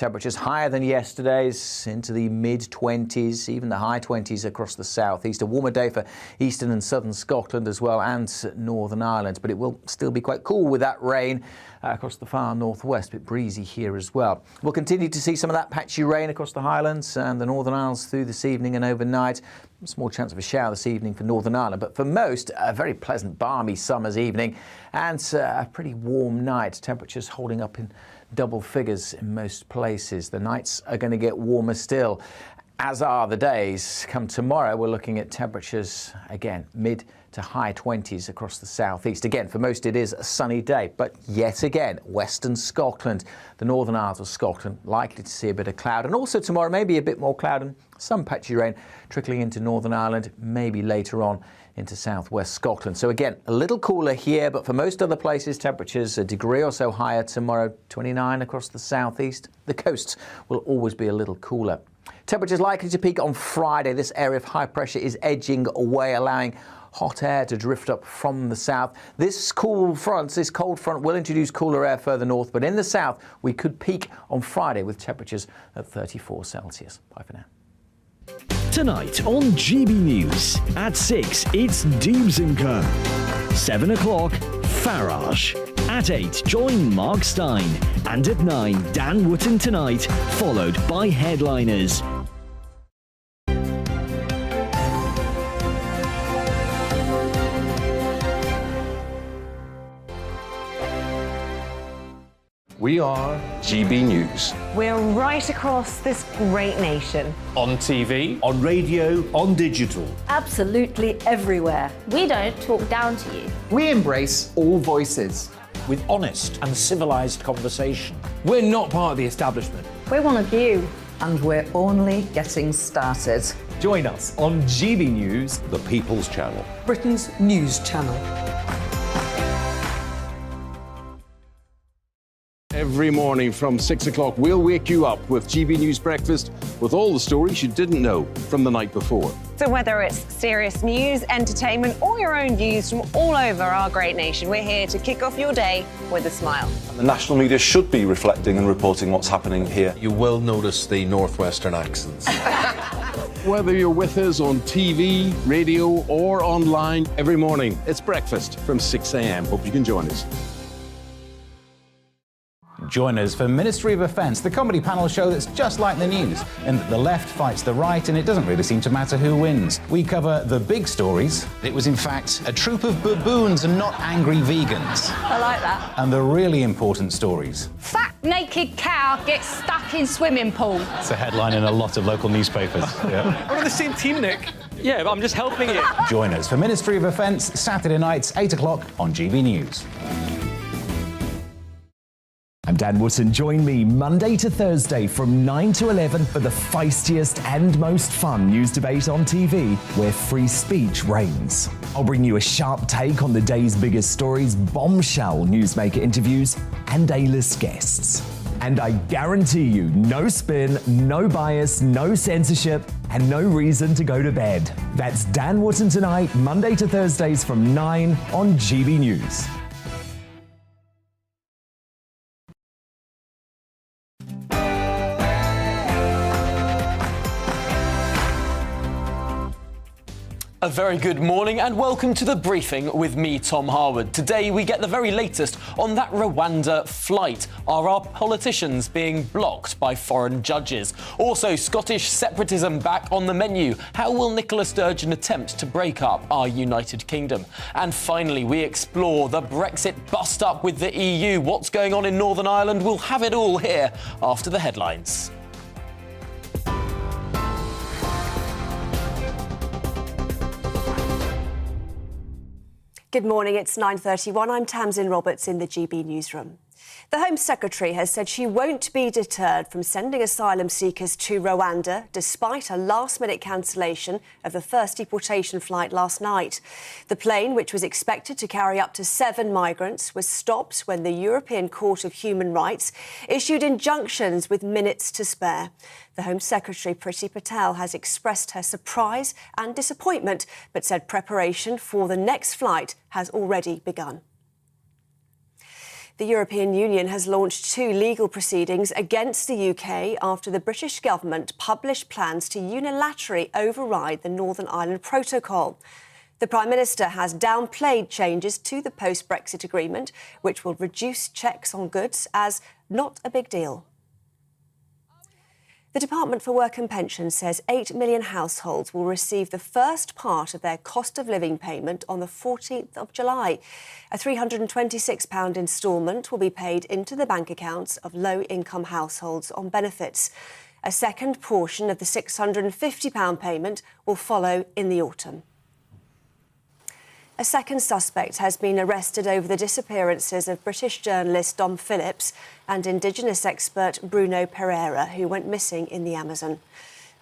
Temperatures higher than yesterday's, into the mid-20s, even the high 20s across the southeast. A warmer day for eastern and southern Scotland as well, and Northern Ireland. But it will still be quite cool with that rain across the far northwest. A bit breezy here as well. We'll continue to see some of that patchy rain across the Highlands and the Northern Isles through this evening and overnight. A small chance of a shower this evening for Northern Ireland, but for most, a very pleasant, balmy summer's evening and a pretty warm night. Temperatures holding up in double figures in most places. The nights are going to get warmer still, as are the days. Come tomorrow, we're looking at temperatures, again, mid to high 20s across the southeast. Again, for most it is a sunny day, but yet again, western Scotland, the Northern Isles of Scotland, likely to see a bit of cloud. And also tomorrow, maybe a bit more cloud and some patchy rain trickling into Northern Ireland, maybe later on into southwest Scotland. So again, a little cooler here, but for most other places, temperatures a degree or so higher tomorrow, 29 across the southeast. The coasts will always be a little cooler. Temperatures likely to peak on Friday. This area of high pressure is edging away, allowing hot air to drift up from the south. This cold front will introduce cooler air further north, but in the south, we could peak on Friday with temperatures at 34 Celsius. Bye for now. Tonight on GB News. At 6, it's Deebs & Co. 7 o'clock, Farage. At 8, join Mark Stein. And at 9, Dan Wootton Tonight, followed by Headliners. We are GB News. We're right across this great nation. On TV, on radio, on digital. Absolutely everywhere. We don't talk down to you. We embrace all voices. With honest and civilised conversation. We're not part of the establishment. We're one of you. And we're only getting started. Join us on GB News, the People's Channel. Britain's news channel. Every morning from 6 o'clock, we'll wake you up with GB News Breakfast with all the stories you didn't know from the night before. So whether it's serious news, entertainment, or your own views from all over our great nation, we're here to kick off your day with a smile. And the national media should be reflecting and reporting what's happening here. You will notice the northwestern accents. Whether you're with us on TV, radio, or online, every morning, it's breakfast from 6 a.m. Hope you can join us. Join us for Ministry of Offence, the comedy panel show that's just like the news, in that the left fights the right and it doesn't really seem to matter who wins. We cover the big stories. It was in fact a troop of baboons and not angry vegans. I like that. And the really important stories. Fat naked cow gets stuck in swimming pool. It's a headline in a lot of local newspapers. Yeah. We're on the same team, Nick. Yeah, but I'm just helping you. Join us for Ministry of Offence, Saturday nights, 8 o'clock on GB News. I'm Dan Wootton. Join me Monday to Thursday from 9 to 11 for the feistiest and most fun news debate on TV, where free speech reigns. I'll bring you a sharp take on the day's biggest stories, bombshell newsmaker interviews, and A-list guests. And I guarantee you, no spin, no bias, no censorship, and no reason to go to bed. That's Dan Wootton Tonight, Monday to Thursdays from 9 on GB News. A very good morning and welcome to The Briefing with me, Tom Harwood. Today we get the very latest on that Rwanda flight. Are our politicians being blocked by foreign judges? Also, Scottish separatism back on the menu. How will Nicola Sturgeon attempt to break up our United Kingdom? And finally, we explore the Brexit bust-up with the EU. What's going on in Northern Ireland? We'll have it all here after the headlines. Good morning, it's 9:31. I'm Tamsin Roberts in the GB newsroom. The Home Secretary has said she won't be deterred from sending asylum seekers to Rwanda, despite a last-minute cancellation of the first deportation flight last night. The plane, which was expected to carry up to 7 migrants, was stopped when the European Court of Human Rights issued injunctions with minutes to spare. The Home Secretary, Priti Patel, has expressed her surprise and disappointment, but said preparation for the next flight has already begun. The European Union has launched 2 legal proceedings against the UK after the British government published plans to unilaterally override the Northern Ireland Protocol. The Prime Minister has downplayed changes to the post-Brexit agreement, which will reduce checks on goods, as not a big deal. The Department for Work and Pensions says 8 million households will receive the first part of their cost of living payment on the 14th of July. A £326 instalment will be paid into the bank accounts of low-income households on benefits. A second portion of the £650 payment will follow in the autumn. A second suspect has been arrested over the disappearances of British journalist Dom Phillips and Indigenous expert Bruno Pereira, who went missing in the Amazon.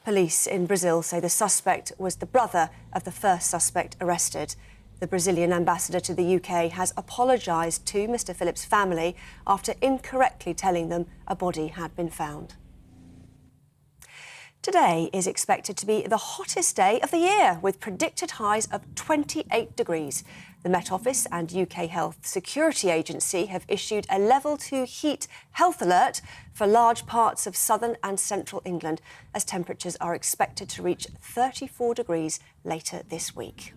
Police in Brazil say the suspect was the brother of the first suspect arrested. The Brazilian ambassador to the UK has apologised to Mr Phillips' family after incorrectly telling them a body had been found. Today is expected to be the hottest day of the year, with predicted highs of 28 degrees. The Met Office and UK Health Security Agency have issued a level 2 heat health alert for large parts of southern and central England, as temperatures are expected to reach 34 degrees later this week.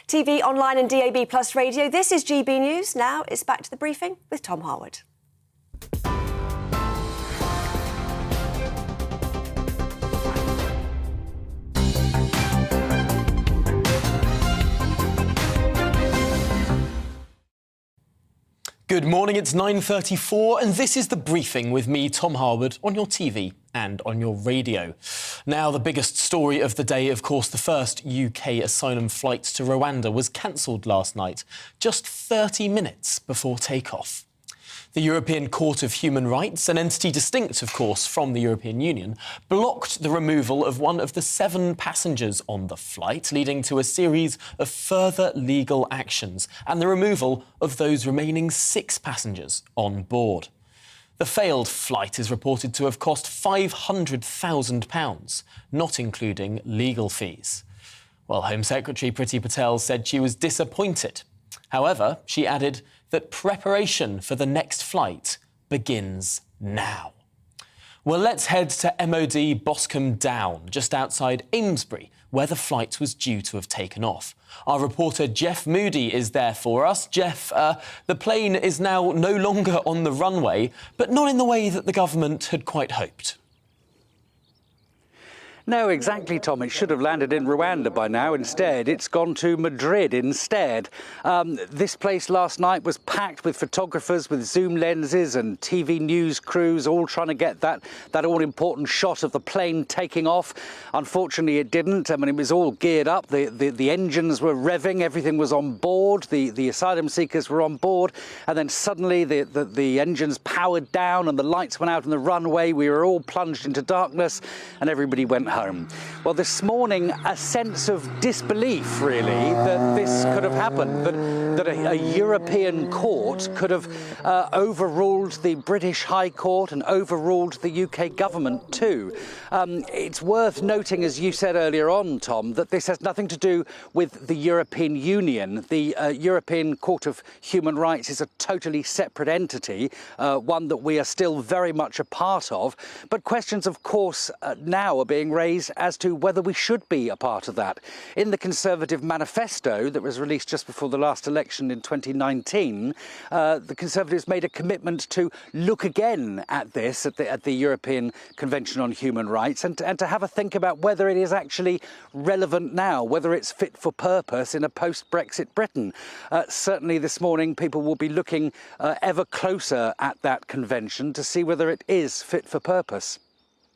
TV, online and DAB+ radio, this is GB News. Now it's back to the briefing with Tom Harwood. Good morning, it's 9:34 and this is The Briefing with me, Tom Harwood, on your TV and on your radio. Now, the biggest story of the day, of course, the first UK asylum flight to Rwanda was cancelled last night, just 30 minutes before takeoff. The European Court of Human Rights, an entity distinct, of course, from the European Union, blocked the removal of one of the 7 passengers on the flight, leading to a series of further legal actions and the removal of those remaining 6 passengers on board. The failed flight is reported to have cost £500,000, not including legal fees. Well, Home Secretary Priti Patel said she was disappointed. However, she added that preparation for the next flight begins now. Well, let's head to MOD Boscombe Down, just outside Amesbury, where the flight was due to have taken off. Our reporter Jeff Moody is there for us. Jeff, the plane is now no longer on the runway, but not in the way that the government had quite hoped. No, exactly, Tom. It should have landed in Rwanda by now. Instead, it's gone to Madrid instead. This place last night was packed with photographers with zoom lenses and TV news crews all trying to get that all-important shot of the plane taking off. Unfortunately, it didn't. I mean, it was all geared up. The engines were revving. Everything was on board. The asylum seekers were on board. And then suddenly the engines powered down and the lights went out on the runway. We were all plunged into darkness and everybody went home. Well, this morning, a sense of disbelief, really, that this could have happened, that a European court could have overruled the British High Court and overruled the UK government too. It's worth noting, as you said earlier on, Tom, that this has nothing to do with the European Union. The European Court of Human Rights is a totally separate entity, one that we are still very much a part of. But questions, of course, now are being raised as to whether we should be a part of that. In the Conservative manifesto that was released just before the last election in 2019, the Conservatives made a commitment to look again at this at the European Convention on Human Rights and to have a think about whether it is actually relevant now, whether it's fit for purpose in a post-Brexit Britain. Certainly this morning people will be looking ever closer at that convention to see whether it is fit for purpose.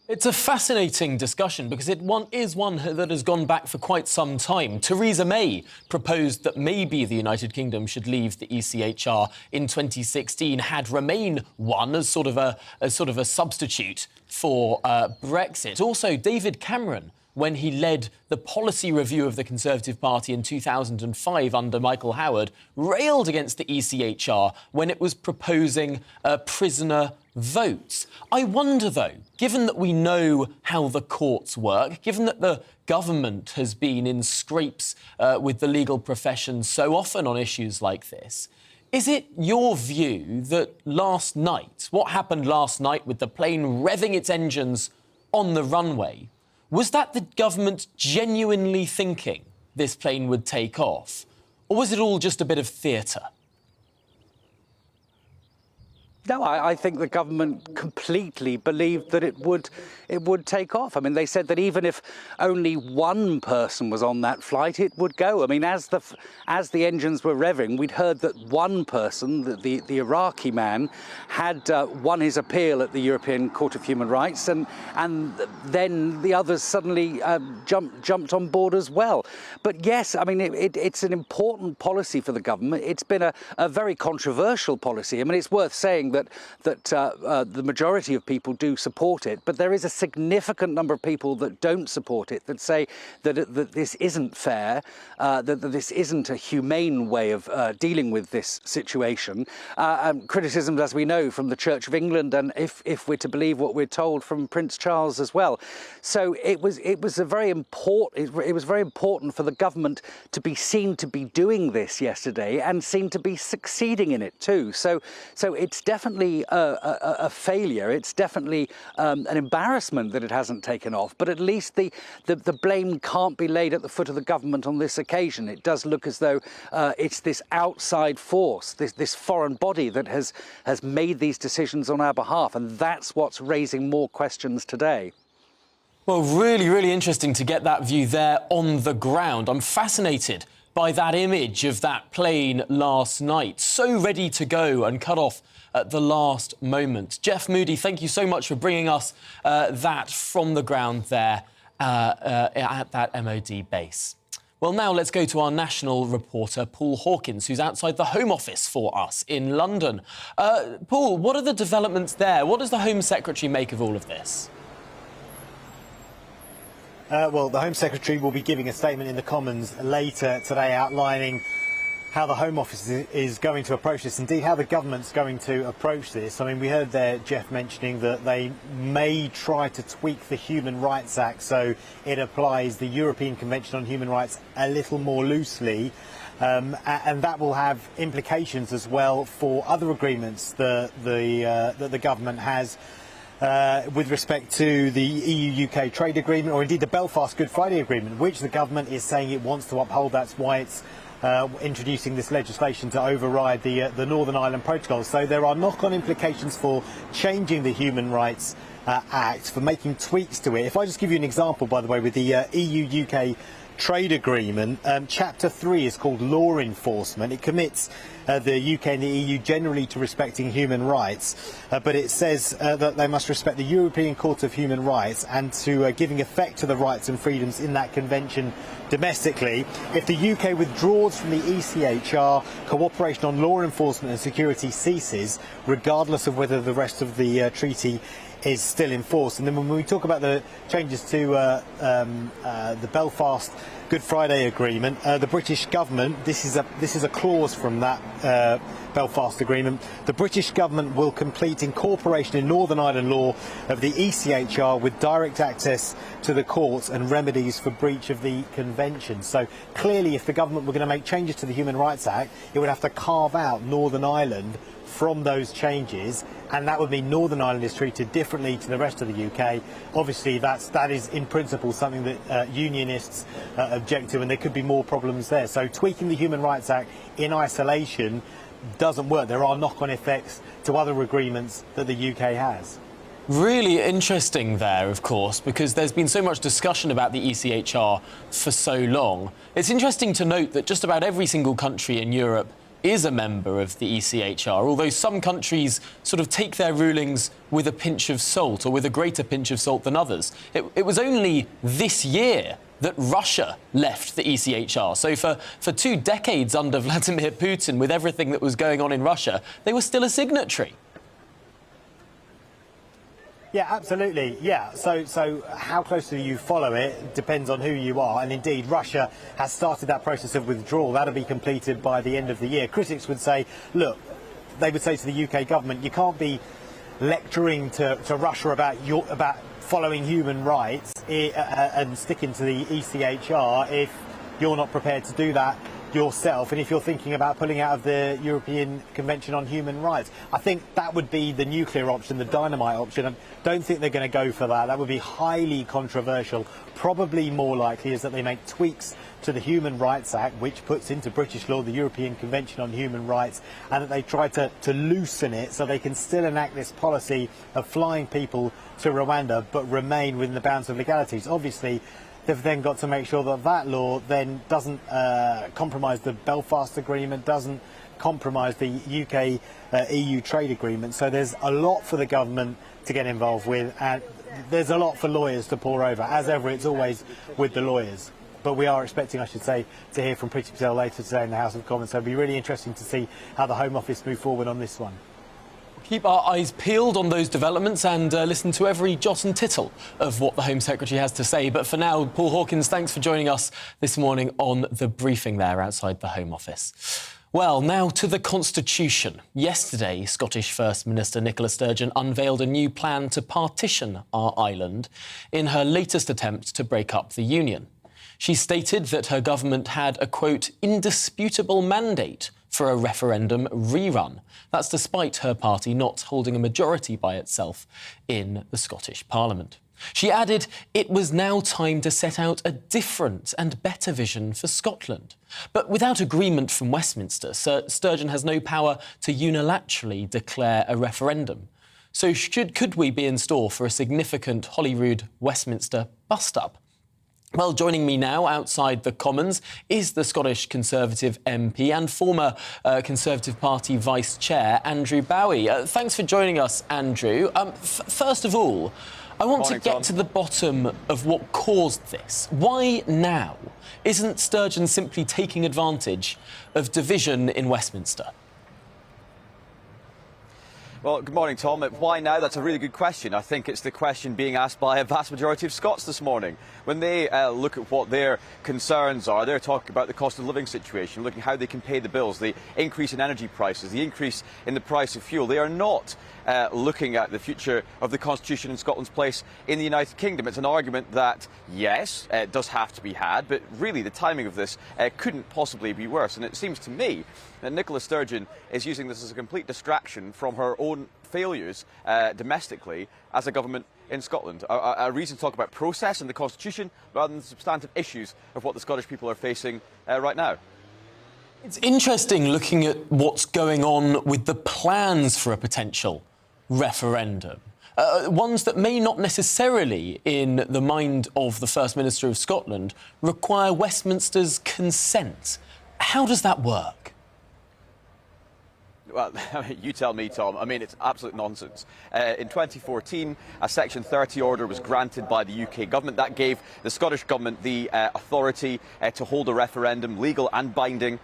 It's a fascinating discussion because it is one that has gone back for quite some time. Theresa May proposed that maybe the United Kingdom should leave the ECHR in 2016, had Remain won as sort of a substitute for Brexit. Also, David Cameron, when he led the policy review of the Conservative Party in 2005 under Michael Howard, railed against the ECHR when it was proposing prisoner votes. I wonder, though, given that we know how the courts work, given that the government has been in scrapes with the legal profession so often on issues like this, Is it your view that last night, what happened last night with the plane revving its engines on the runway, was that the government genuinely thinking this plane would take off? Or was it all just a bit of theatre? No, I think the government completely believed that it would take off. I mean, they said that even if only one person was on that flight, it would go. I mean, as the engines were revving, we'd heard that one person, the Iraqi man, had won his appeal at the European Court of Human Rights, and then the others suddenly jumped on board as well. But yes, I mean, it's an important policy for the government. It's been a very controversial policy. I mean, it's worth saying that the majority of people do support it, but there is a significant number of people that don't support it, that say that this isn't fair, that this isn't a humane way of dealing with this situation. Criticisms, as we know, from the Church of England, and if we're to believe what we're told, from Prince Charles as well. So it was very important for the government to be seen to be doing this yesterday, and seen to be succeeding in it too. So it's definitely a failure. It's definitely an embarrassment that it hasn't taken off. But at least the blame can't be laid at the foot of the government on this occasion. It does look as though it's this outside force, this foreign body that has made these decisions on our behalf, and that's what's raising more questions today. Well, really, really interesting to get that view there on the ground. I'm fascinated by that image of that plane last night, so ready to go and cut off at the last moment. Jeff Moody, thank you so much for bringing us that from the ground there at that MOD base. Well, now let's go to our national reporter, Paul Hawkins, who's outside the Home Office for us in London. Paul, what are the developments there? What does the Home Secretary make of all of this? Well, the Home Secretary will be giving a statement in the Commons later today outlining how the Home Office is going to approach this, indeed how the government's going to approach this. I mean, we heard there Jeff mentioning that they may try to tweak the Human Rights Act so it applies the European Convention on Human Rights a little more loosely, and that will have implications as well for other agreements that the government has with respect to the EU-UK trade agreement, or indeed the Belfast Good Friday Agreement, which the government is saying it wants to uphold. That's why it's introducing this legislation to override the Northern Ireland Protocol. So there are knock-on implications for changing the Human Rights Act, for making tweaks to it. If I just give you an example, by the way, with the EU-UK trade agreement, Chapter 3 is called Law Enforcement. It commits the UK and the EU generally to respecting human rights, but it says that they must respect the European Court of Human Rights and to giving effect to the rights and freedoms in that convention domestically. If the UK withdraws from the ECHR, cooperation on law enforcement and security ceases, regardless of whether the rest of the treaty is still in force. And then when we talk about the changes to the Belfast Good Friday Agreement, the British government, this is a clause from that Belfast Agreement, the British government will complete incorporation in Northern Ireland law of the ECHR with direct access to the courts and remedies for breach of the convention. So clearly, if the government were going to make changes to the Human Rights Act, it would have to carve out Northern Ireland from those changes, and that would mean Northern Ireland is treated differently to the rest of the UK. Obviously, that is in principle something that unionists object to, and there could be more problems there. So tweaking the Human Rights Act in isolation doesn't work. There are knock-on effects to other agreements that the UK has. Really interesting there, of course, because there's been so much discussion about the ECHR for so long. It's interesting to note that just about every single country in Europe is a member of the ECHR, although some countries sort of take their rulings with a pinch of salt, or with a greater pinch of salt than others. It was only this year that Russia left the ECHR. So for 2 decades under Vladimir Putin, with everything that was going on in Russia, they were still a signatory. Yeah, absolutely. Yeah. So how closely you follow it depends on who you are. And indeed, Russia has started that process of withdrawal. That'll be completed by the end of the year. Critics would say, look, they would say to the UK government, you can't be lecturing to Russia about following human rights and sticking to the ECHR if you're not prepared to do that yourself, and if you're thinking about pulling out of the European Convention on Human Rights. I think that would be the nuclear option, the dynamite option. I don't think they're going to go for that. That would be highly controversial. Probably more likely is that they make tweaks to the Human Rights Act, which puts into British law the European Convention on Human Rights, and that they try to loosen it so they can still enact this policy of flying people to Rwanda but remain within the bounds of legalities. Obviously, they've then got to make sure that that law then doesn't compromise the Belfast Agreement, doesn't compromise the UK-EU trade agreement. So there's a lot for the government to get involved with, and there's a lot for lawyers to pore over. As ever, it's always with the lawyers. But we are expecting, I should say, to hear from Priti Patel later today in the House of Commons. So it'll be really interesting to see how the Home Office move forward on this one. Keep our eyes peeled on those developments and listen to every jot and tittle of what the Home Secretary has to say. But for now, Paul Hawkins, thanks for joining us this morning on the briefing there outside the Home Office. Well, now to the Constitution. Yesterday, Scottish First Minister Nicola Sturgeon unveiled a new plan to partition our island in her latest attempt to break up the Union. She stated that her government had a, quote, indisputable mandate for a referendum rerun. That's despite her party not holding a majority by itself in the Scottish Parliament. She added it was now time to set out a different and better vision for Scotland. But without agreement from Westminster, Sturgeon has no power to unilaterally declare a referendum. So could we be in store for a significant Holyrood-Westminster bust-up? Well, joining me now outside the Commons is the Scottish Conservative MP and former Conservative Party Vice Chair, Andrew Bowie. Thanks for joining us, Andrew. First of all, I want to get to the bottom of what caused this. Why now? Isn't Sturgeon simply taking advantage of division in Westminster? Well, good morning, Tom. Why now? That's a really good question. I think it's the question being asked by a vast majority of Scots this morning. When they look at what their concerns are, they're talking about the cost of living situation, looking at how they can pay the bills, the increase in energy prices, the increase in the price of fuel. They are not looking at the future of the Constitution and Scotland's place in the United Kingdom. It's an argument that, yes, it does have to be had, but really the timing of this couldn't possibly be worse. And it seems to me that Nicola Sturgeon is using this as a complete distraction from her own failures domestically as a government in Scotland. A reason to talk about process and the Constitution rather than the substantive issues of what the Scottish people are facing right now. It's interesting looking at what's going on with the plans for a potential referendum. Ones that may not necessarily, in the mind of the First Minister of Scotland, require Westminster's consent. How does that work? Well, you tell me, Tom. I mean, it's absolute nonsense. In 2014, a Section 30 order was granted by the UK government. That gave the Scottish government the authority to hold a referendum, legal and binding,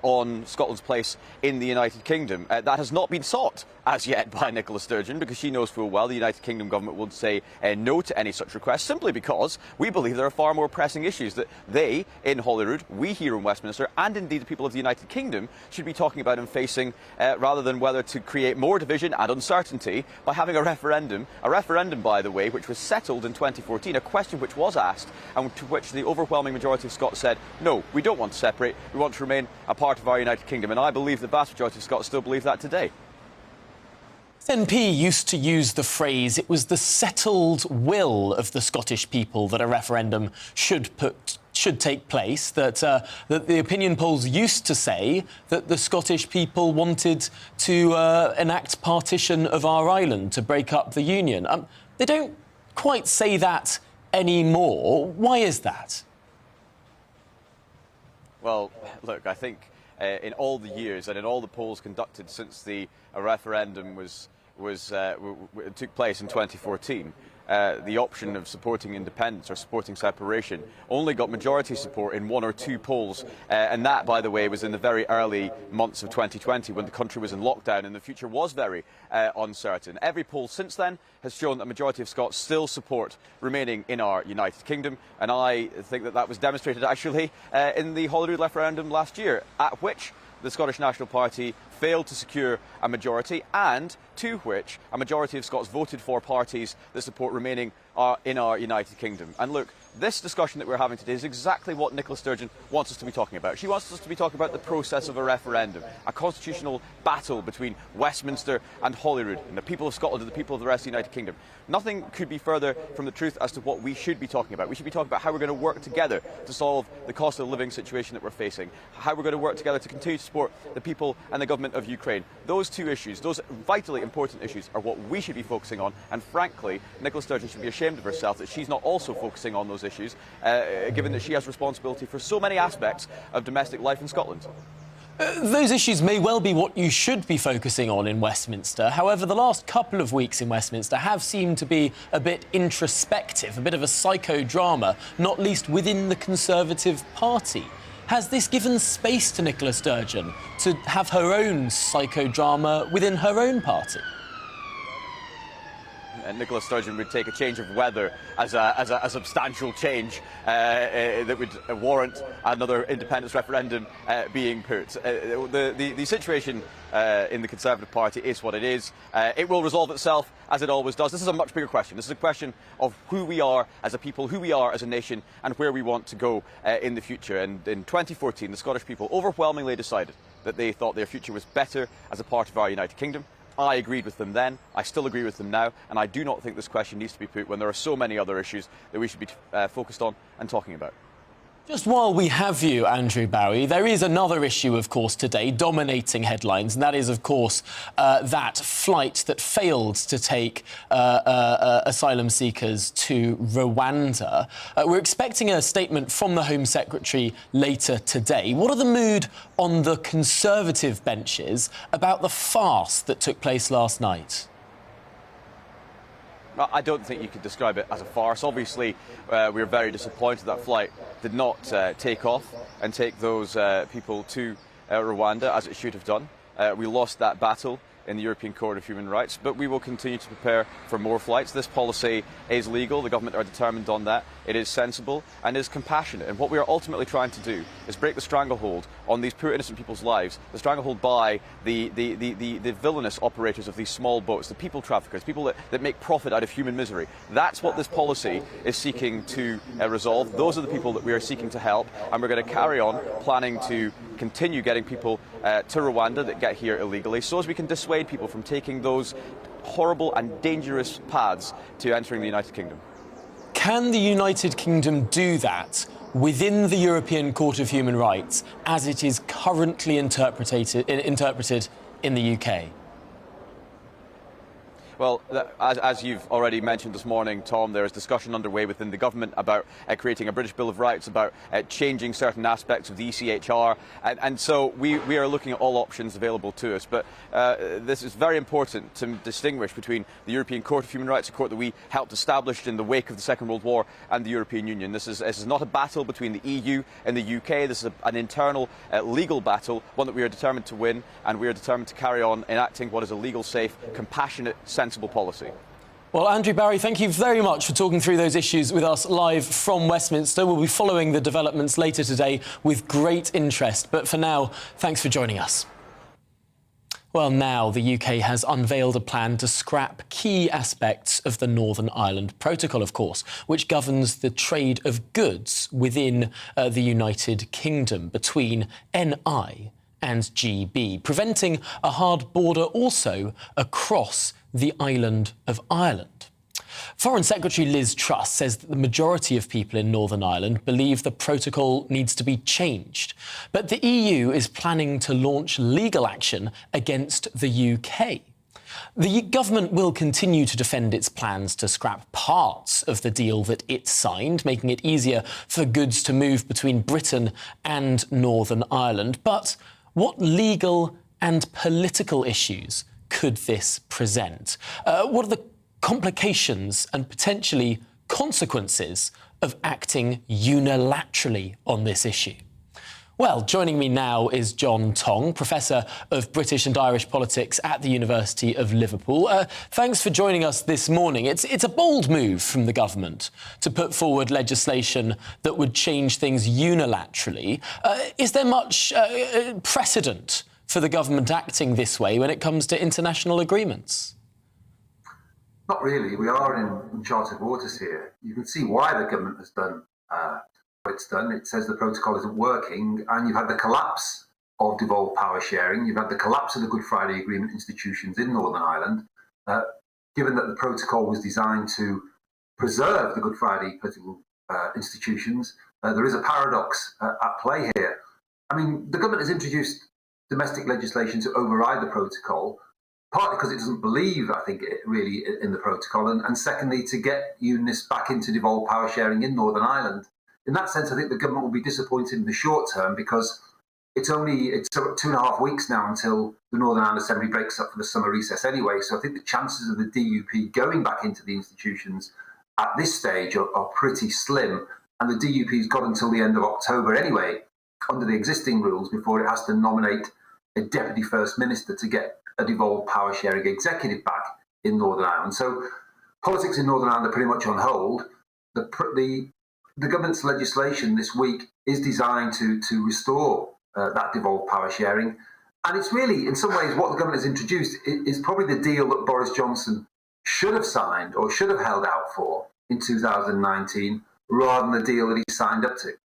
on Scotland's place in the United Kingdom. That has not been sought as yet by Nicola Sturgeon, because she knows full well the United Kingdom government would say no to any such request, simply because we believe there are far more pressing issues that they, in Holyrood, we here in Westminster, and indeed the people of the United Kingdom, should be talking about and facing, rather than whether to create more division and uncertainty by having a referendum, by the way, which was settled in 2014, a question which was asked and to which the overwhelming majority of Scots said, no, we don't want to separate, we want to remain a part of our United Kingdom. And I believe the vast majority of Scots still believe that today. SNP used to use the phrase, it was the settled will of the Scottish people that a referendum should take place, that the opinion polls used to say that the Scottish people wanted to enact partition of our island, to break up the Union. They don't quite say that anymore. Why is that? Well, look, I think in all the years and in all the polls conducted since the referendum took place in 2014, the option of supporting independence or supporting separation only got majority support in one or two polls, and that, by the way, was in the very early months of 2020 when the country was in lockdown and the future was very uncertain. Every poll since then has shown that a majority of Scots still support remaining in our United Kingdom, and I think that was demonstrated actually in the Holyrood referendum last year, at which the Scottish National Party failed to secure a majority, and to which a majority of Scots voted for parties that support remaining in our United Kingdom. And look, this discussion that we're having today is exactly what Nicola Sturgeon wants us to be talking about. She wants us to be talking about the process of a referendum, a constitutional battle between Westminster and Holyrood, and the people of Scotland and the people of the rest of the United Kingdom. Nothing could be further from the truth as to what we should be talking about. We should be talking about how we're going to work together to solve the cost of living situation that we're facing, how we're going to work together to continue to support the people and the government of Ukraine. Those two issues, those vitally important issues, are what we should be focusing on, and frankly, Nicola Sturgeon should be ashamed of herself that she's not also focusing on those issues, given that she has responsibility for so many aspects of domestic life in Scotland. Those issues may well be what you should be focusing on in Westminster. However, the last couple of weeks in Westminster have seemed to be a bit introspective, a bit of a psychodrama, not least within the Conservative Party. Has this given space to Nicola Sturgeon to have her own psychodrama within her own party? Nicola Sturgeon would take a change of weather as a substantial change that would warrant another independence referendum being put. The situation in the Conservative Party is what it is. It will resolve itself, as it always does. This is a much bigger question. This is a question of who we are as a people, who we are as a nation, and where we want to go in the future. And in 2014, the Scottish people overwhelmingly decided that they thought their future was better as a part of our United Kingdom. I agreed with them then, I still agree with them now, and I do not think this question needs to be put when there are so many other issues that we should be focused on and talking about. Just while we have you, Andrew Bowie, there is another issue, of course, today dominating headlines, and that is, of course, that flight that failed to take asylum seekers to Rwanda. We're expecting a statement from the Home Secretary later today. What are the mood on the Conservative benches about the farce that took place last night? I don't think you could describe it as a farce. Obviously, we're very disappointed that flight did not take off and take those people to Rwanda as it should have done. We lost that battle in the European Court of Human Rights, but we will continue to prepare for more flights. This policy is legal. The government are determined on that. It is sensible and is compassionate. And what we are ultimately trying to do is break the stranglehold on these poor innocent people's lives, the stranglehold by the villainous operators of these small boats, the people traffickers, people that make profit out of human misery. That's what this policy is seeking to resolve. Those are the people that we are seeking to help, and we're going to carry on planning to continue getting people to Rwanda that get here illegally, so as we can dissuade people from taking those horrible and dangerous paths to entering the United Kingdom. Can the United Kingdom do that within the European Court of Human Rights as it is currently interpreted in the UK? Well, as you've already mentioned this morning, Tom, there is discussion underway within the government about creating a British Bill of Rights, about changing certain aspects of the ECHR, and so we are looking at all options available to us. But this is very important to distinguish between the European Court of Human Rights, a court that we helped establish in the wake of the Second World War, and the European Union. This is not a battle between the EU and the UK. This is an internal legal battle, one that we are determined to win, and we are determined to carry on enacting what is a legal, safe, compassionate, sensible policy. Well, Andrew Barry, thank you very much for talking through those issues with us live from Westminster. We'll be following the developments later today with great interest. But for now, thanks for joining us. Well, now the UK has unveiled a plan to scrap key aspects of the Northern Ireland Protocol, of course, which governs the trade of goods within the United Kingdom between NI and GB, preventing a hard border also across the island of Ireland. Foreign Secretary Liz Truss says that the majority of people in Northern Ireland believe the protocol needs to be changed. But the EU is planning to launch legal action against the UK. The government will continue to defend its plans to scrap parts of the deal that it signed, making it easier for goods to move between Britain and Northern Ireland. But what legal and political issues could this present? What are the complications and potentially consequences of acting unilaterally on this issue? Well, joining me now is John Tong, Professor of British and Irish Politics at the University of Liverpool. Thanks for joining us this morning. It's a bold move from the government to put forward legislation that would change things unilaterally. Is there much precedent for the government acting this way when it comes to international agreements? Not really. We are in uncharted waters here. You can see why the government has done what it's done. It says the protocol isn't working, and you've had the collapse of devolved power sharing. You've had the collapse of the Good Friday Agreement institutions in Northern Ireland. Given that the protocol was designed to preserve the Good Friday political institutions, there is a paradox at play here. I mean, the government has introduced domestic legislation to override the protocol, partly because it doesn't believe, I think, really in the protocol, and secondly, to get unionists back into devolved power sharing in Northern Ireland. In that sense, I think the government will be disappointed in the short term because it's 2.5 weeks now until the Northern Ireland Assembly breaks up for the summer recess anyway. So I think the chances of the DUP going back into the institutions at this stage are pretty slim. And the DUP's got until the end of October anyway, under the existing rules, before it has to nominate a Deputy First Minister to get a devolved power sharing executive back in Northern Ireland. So politics in Northern Ireland are pretty much on hold. The government's legislation this week is designed to restore that devolved power sharing. And it's really, in some ways, what the government has introduced is probably the deal that Boris Johnson should have signed or should have held out for in 2019, rather than the deal that he signed up to. It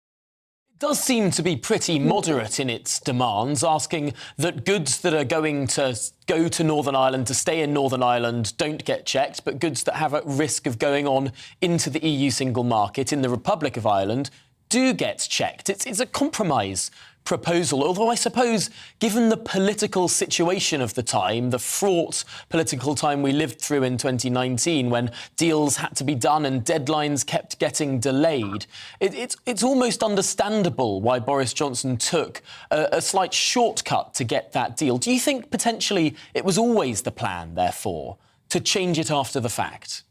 does seem to be pretty moderate in its demands, asking that goods that are going to go to Northern Ireland, to stay in Northern Ireland, don't get checked, but goods that have a risk of going on into the EU single market in the Republic of Ireland do get checked. It's a compromise proposal, although I suppose, given the political situation of the time, the fraught political time we lived through in 2019, when deals had to be done and deadlines kept getting delayed, it's almost understandable why Boris Johnson took a slight shortcut to get that deal. Do you think potentially it was always the plan, therefore, to change it after the fact?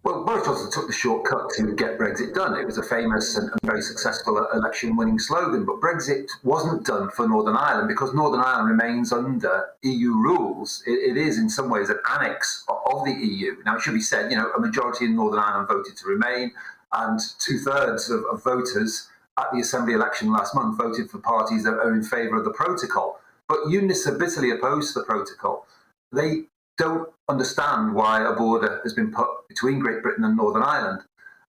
Well, Boris Johnson took the shortcut to get Brexit done. It was a famous and very successful election-winning slogan, but Brexit wasn't done for Northern Ireland because Northern Ireland remains under EU rules. It is, in some ways, an annex of the EU. Now, it should be said, a majority in Northern Ireland voted to remain, and 2/3 of voters at the Assembly election last month voted for parties that are in favour of the protocol. But unionists are bitterly opposed to the protocol. They don't understand why a border has been put between Great Britain and Northern Ireland.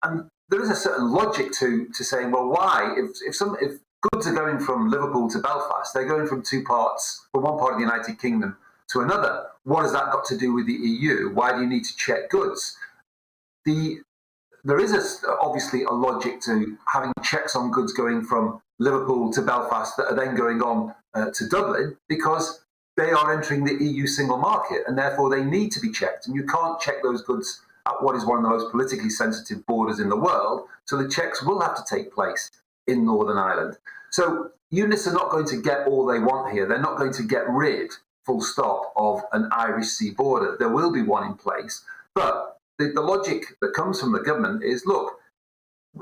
And there is a certain logic to saying, well, why? If goods are going from Liverpool to Belfast, they're going from one part of the United Kingdom to another. What has that got to do with the EU? Why do you need to check goods? There is obviously a logic to having checks on goods going from Liverpool to Belfast that are then going on to Dublin, because they are entering the EU single market, and therefore they need to be checked. And you can't check those goods at what is one of the most politically sensitive borders in the world, so the checks will have to take place in Northern Ireland. So unionists are not going to get all they want here. They're not going to get rid, full stop, of an Irish Sea border. There will be one in place. But the logic that comes from the government is, look,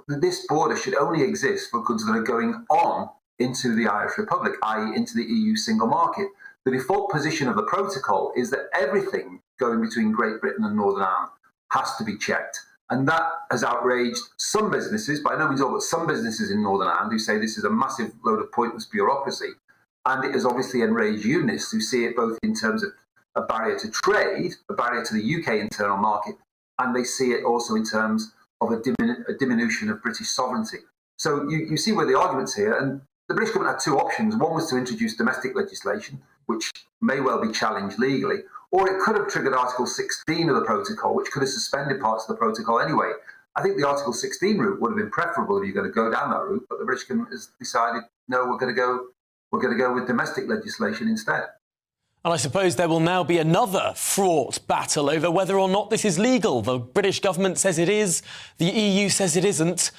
this border should only exist for goods that are going on into the Irish Republic, i.e. into the EU single market. The default position of the protocol is that everything going between Great Britain and Northern Ireland has to be checked. And that has outraged some businesses, by no means all, but some businesses in Northern Ireland who say this is a massive load of pointless bureaucracy. And it has obviously enraged unionists who see it both in terms of a barrier to trade, a barrier to the UK internal market, and they see it also in terms of a diminution of British sovereignty. So you see where the argument's here, and the British government had two options. One was to introduce domestic legislation, which may well be challenged legally, or it could have triggered Article 16 of the protocol, which could have suspended parts of the protocol anyway. I think the Article 16 route would have been preferable if you're going to go down that route, but the British government has decided, no, we're going to go with domestic legislation instead. And I suppose there will now be another fraught battle over whether or not this is legal. The British government says it is, the EU says it isn't.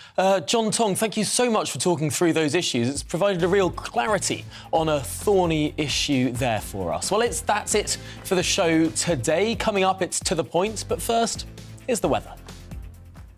John Tong, thank you so much for talking through those issues. It's provided a real clarity on a thorny issue there for us. Well, that's it for the show today. Coming up, it's To The Point, but first, here's the weather.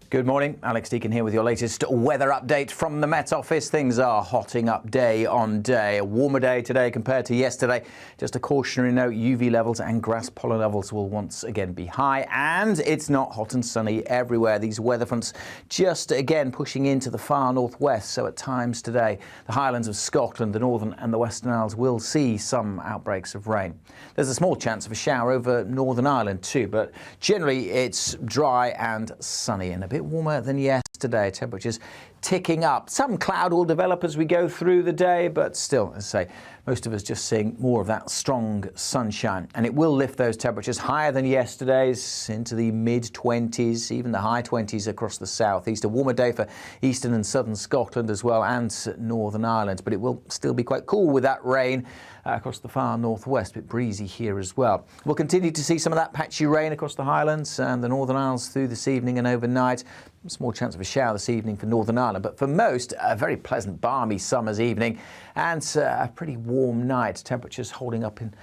Good morning, Alex Deacon here with your latest weather update from the Met Office. Things are hotting up day on day. A warmer day today compared to yesterday. Just a cautionary note, UV levels and grass pollen levels will once again be high, and it's not hot and sunny everywhere. These weather fronts just again pushing into the far northwest, so at times today the highlands of Scotland, the northern and the Western Isles will see some outbreaks of rain. There's a small chance of a shower over Northern Ireland too, but generally it's dry and sunny and a bit warmer than yesterday. Temperatures ticking up. Some cloud will develop as we go through the day, but still, as I say, most of us just seeing more of that strong sunshine, and it will lift those temperatures higher than yesterday's into the mid-20s, even the high 20s across the southeast. A warmer day for eastern and southern Scotland as well, and Northern Ireland, but it will still be quite cool with that rain across the far northwest. A bit breezy here as well. We'll continue to see some of that patchy rain across the Highlands and the Northern Isles through this evening and overnight. Small chance of a shower this evening for Northern Ireland, but for most, a very pleasant, balmy summer's evening and a pretty warm night. Temperatures holding up in